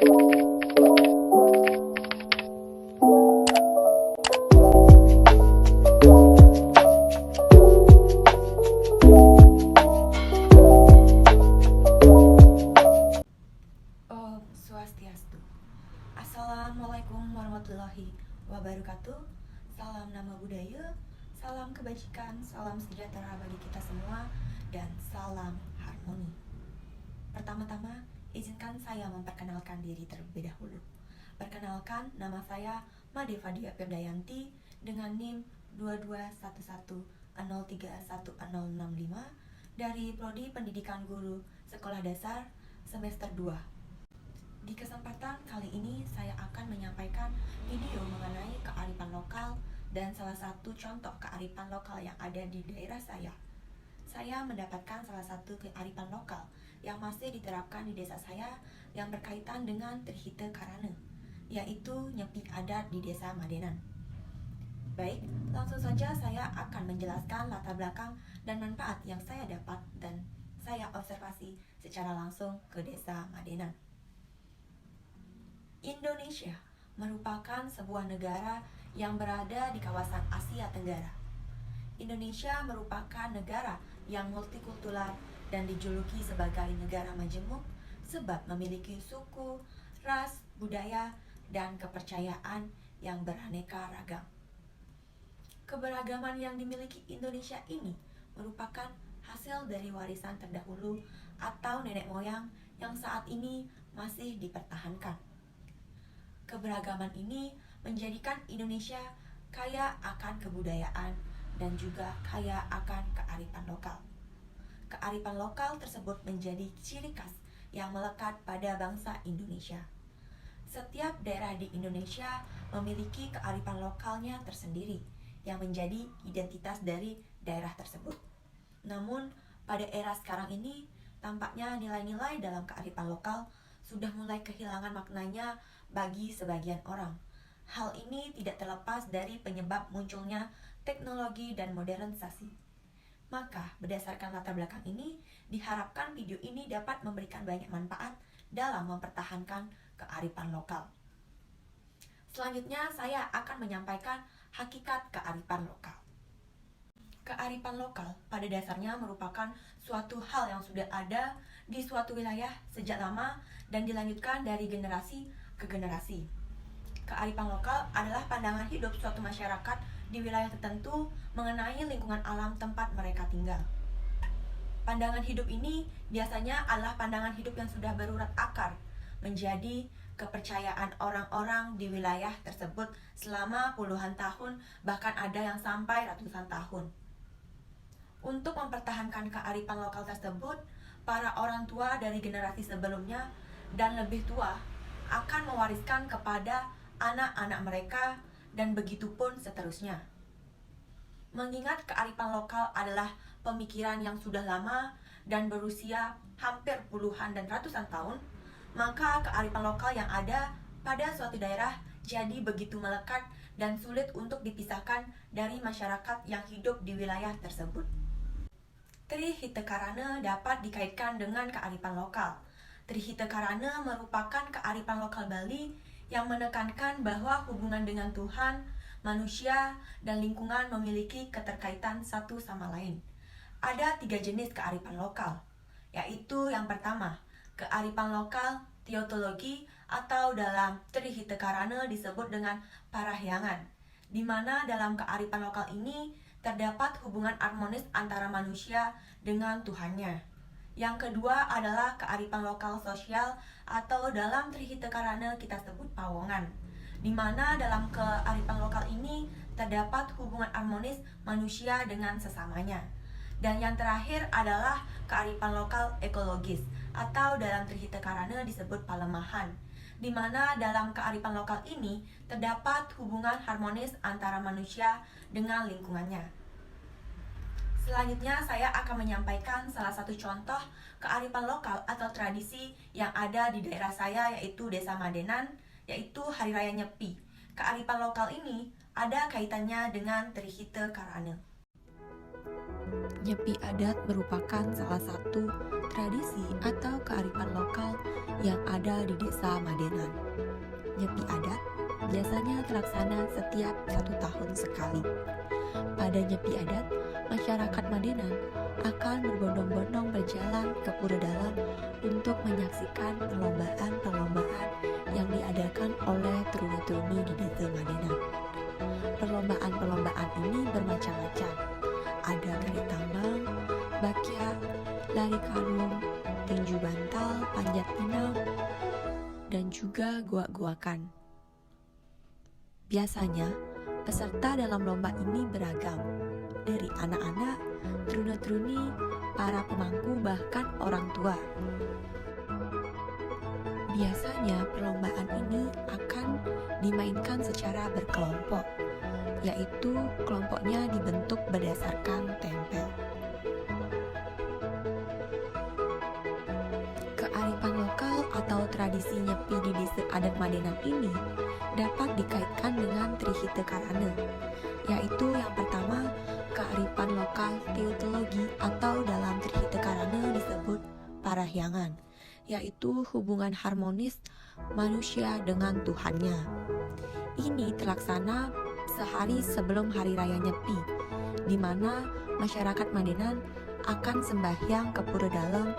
Om Swastiastu. Assalamualaikum warahmatullahi wabarakatuh. Salam nama budaya, salam kebajikan, salam sejahtera bagi kita semua, dan salam harmoni. Pertama-tama, izinkan saya memperkenalkan diri terlebih dahulu. Perkenalkan, nama saya Made Fadia Firdayanti dengan NIM 2211031065 dari Prodi Pendidikan Guru Sekolah Dasar semester 2. Di kesempatan kali ini saya akan menyampaikan video mengenai kearifan lokal dan salah satu contoh kearifan lokal yang ada di daerah saya. Saya mendapatkan salah satu kearifan lokal yang masih diterapkan di desa saya yang berkaitan dengan Trihita Karana, yaitu nyepi adat di desa Madenan. Baik, langsung saja saya akan menjelaskan latar belakang dan manfaat yang saya dapat dan saya observasi secara langsung ke desa Madenan. Indonesia merupakan sebuah negara yang berada di kawasan Asia Tenggara. Indonesia merupakan negara yang multikultural dan dijuluki sebagai negara majemuk sebab memiliki suku, ras, budaya, dan kepercayaan yang beraneka ragam. Keberagaman yang dimiliki Indonesia ini merupakan hasil dari warisan terdahulu atau nenek moyang yang saat ini masih dipertahankan. Keberagaman ini menjadikan Indonesia kaya akan kebudayaan dan juga kaya akan kearifan lokal. Kearifan lokal tersebut menjadi ciri khas yang melekat pada bangsa Indonesia. Setiap daerah di Indonesia memiliki kearifan lokalnya tersendiri yang menjadi identitas dari daerah tersebut. Namun, pada era sekarang ini, tampaknya nilai-nilai dalam kearifan lokal sudah mulai kehilangan maknanya bagi sebagian orang. Hal ini tidak terlepas dari penyebab munculnya teknologi dan modernisasi. Maka, berdasarkan latar belakang ini, diharapkan video ini dapat memberikan banyak manfaat dalam mempertahankan kearifan lokal. Selanjutnya, saya akan menyampaikan hakikat kearifan lokal. Kearifan lokal pada dasarnya merupakan suatu hal yang sudah ada di suatu wilayah sejak lama dan dilanjutkan dari generasi ke generasi. Kearifan lokal adalah pandangan hidup suatu masyarakat di wilayah tertentu mengenai lingkungan alam tempat mereka tinggal. Pandangan hidup ini biasanya adalah pandangan hidup yang sudah berurat akar menjadi kepercayaan orang-orang di wilayah tersebut selama puluhan tahun, bahkan ada yang sampai ratusan tahun. Untuk mempertahankan kearifan lokal tersebut, para orang tua dari generasi sebelumnya dan lebih tua akan mewariskan kepada anak-anak mereka dan begitu pun seterusnya. Mengingat kearifan lokal adalah pemikiran yang sudah lama dan berusia hampir puluhan dan ratusan tahun, maka kearifan lokal yang ada pada suatu daerah jadi begitu melekat dan sulit untuk dipisahkan dari masyarakat yang hidup di wilayah tersebut. Trihita Karana dapat dikaitkan dengan kearifan lokal. Trihita Karana merupakan kearifan lokal Bali yang menekankan bahwa hubungan dengan Tuhan, manusia, dan lingkungan memiliki keterkaitan satu sama lain. Ada 3 jenis kearifan lokal, yaitu yang pertama, kearifan lokal teotologi atau dalam Trihita Karana disebut dengan parahyangan, di mana dalam kearifan lokal ini terdapat hubungan harmonis antara manusia dengan Tuhannya. Yang kedua adalah kearifan lokal sosial atau dalam Trihita Karana kita sebut pawongan, di mana dalam kearifan lokal ini terdapat hubungan harmonis manusia dengan sesamanya. Dan yang terakhir adalah kearifan lokal ekologis atau dalam Trihita Karana disebut palemahan, di mana dalam kearifan lokal ini terdapat hubungan harmonis antara manusia dengan lingkungannya. Selanjutnya saya akan menyampaikan salah satu contoh kearifan lokal atau tradisi yang ada di daerah saya, yaitu Desa Madenan, yaitu Hari Raya Nyepi. Kearifan lokal ini ada kaitannya dengan Trihita Karana. Nyepi adat merupakan salah satu tradisi atau kearifan lokal yang ada di Desa Madenan. Nyepi adat biasanya terlaksana setiap 1 tahun sekali. Pada nyepi adat, masyarakat Madenan akan berbondong-bondong berjalan ke Pura Dalam untuk menyaksikan perlombaan-perlombaan yang diadakan oleh truni-truni di Desa Madenan. Perlombaan-perlombaan ini bermacam-macam. Ada tari tambang, bakya, lari karung, tinju bantal, panjat pinang, dan juga goak-goakan. Biasanya, peserta dalam lomba ini beragam, dari anak-anak, truni-truni, para pemangku, bahkan orang tua. Biasanya perlombaan ini akan dimainkan secara berkelompok, yaitu kelompoknya dibentuk berdasarkan tempel. Kearifan lokal atau tradisi nyepi di Desa Adat Madenan ini dapat dikaitkan dengan Trihita Karana, yaitu yang pertama, kearifan lokal teologi atau dalam Trihita Karana disebut parahyangan, yaitu hubungan harmonis manusia dengan Tuhannya. Ini terlaksana sehari sebelum Hari Raya Nyepi, di mana masyarakat Madenan akan sembahyang ke Pura Dalam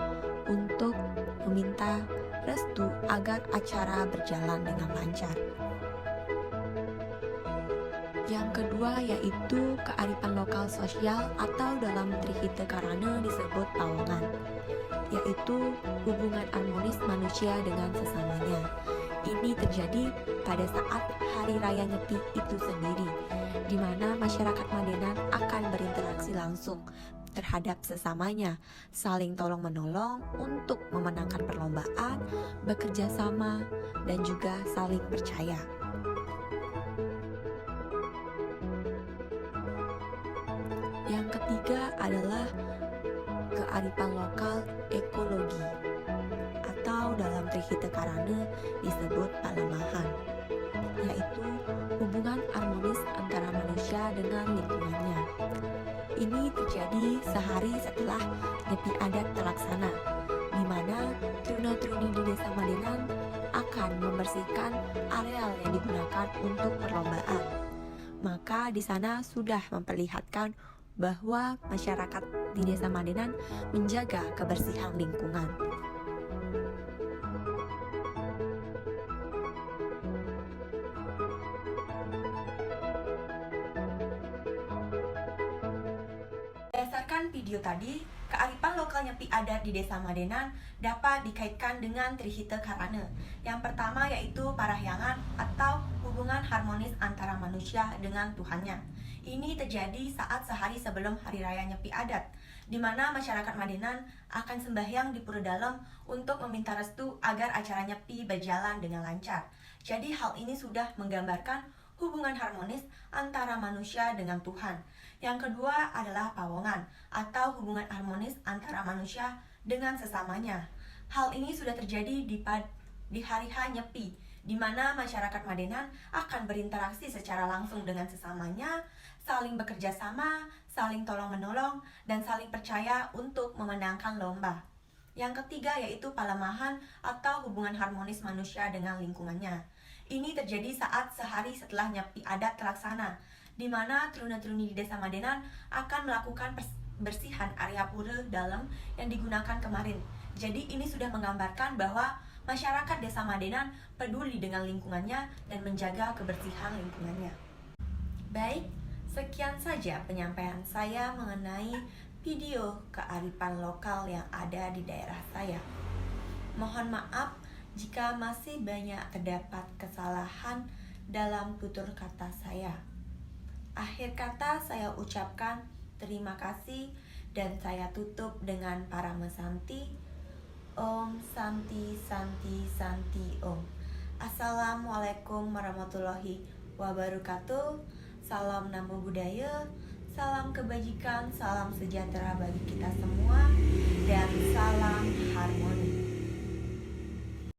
untuk meminta restu agar acara berjalan dengan lancar. Yang kedua yaitu kearifan lokal sosial atau dalam Trihita Karana disebut pawongan, yaitu hubungan harmonis manusia dengan sesamanya. Ini terjadi pada saat Hari Raya Nyepi itu sendiri, di mana masyarakat Madenan akan berinteraksi langsung terhadap sesamanya, saling tolong-menolong untuk memenangkan perlombaan, bekerja sama, dan juga saling percaya. Yang ketiga adalah kearifan lokal ekologi, atau dalam Trihita Karana disebut palemahan, yaitu hubungan harmonis antara manusia dengan lingkungannya. Ini terjadi sehari setelah nyepi adat terlaksana, di mana truna-truni di Desa Madenan akan membersihkan areal yang digunakan untuk perlombaan. Maka di sana sudah memperlihatkan bahwa masyarakat di Desa Madenan menjaga kebersihan lingkungan. Berdasarkan video tadi, kearifan lokal nyepi adat di Desa Madenan dapat dikaitkan dengan Trihita Karana. Yang pertama yaitu parahyangan atau hubungan harmonis antara manusia dengan Tuhannya. Ini terjadi saat sehari sebelum Hari Raya Nyepi Adat, di mana masyarakat Madenan akan sembahyang di Pura Dalam untuk meminta restu agar acara nyepi berjalan dengan lancar. Jadi hal ini sudah menggambarkan hubungan harmonis antara manusia dengan Tuhan. Yang kedua adalah pawongan atau hubungan harmonis antara manusia dengan sesamanya. Hal ini sudah terjadi di hari H Nyepi, di mana masyarakat Madenan akan berinteraksi secara langsung dengan sesamanya, saling bekerja sama, saling tolong-menolong, dan saling percaya untuk memenangkan lomba. Yang ketiga yaitu palemahan atau hubungan harmonis manusia dengan lingkungannya. Ini terjadi saat sehari setelah nyepi adat terlaksana, di mana truna-truni di Desa Madenan akan melakukan bersihan area Pura Dalam yang digunakan kemarin. Jadi ini sudah menggambarkan bahwa masyarakat Desa Madenan peduli dengan lingkungannya dan menjaga kebersihan lingkungannya. Baik, sekian saja penyampaian saya mengenai video kearifan lokal yang ada di daerah saya. Mohon maaf jika masih banyak terdapat kesalahan dalam tutur kata saya. Akhir kata saya ucapkan terima kasih dan saya tutup dengan Parama Santi. Om Santi Santi Santi Om. Assalamualaikum warahmatullahi wabarakatuh. Salam Namo Buddhaya, salam kebajikan, salam sejahtera bagi kita semua, dan salam harmoni.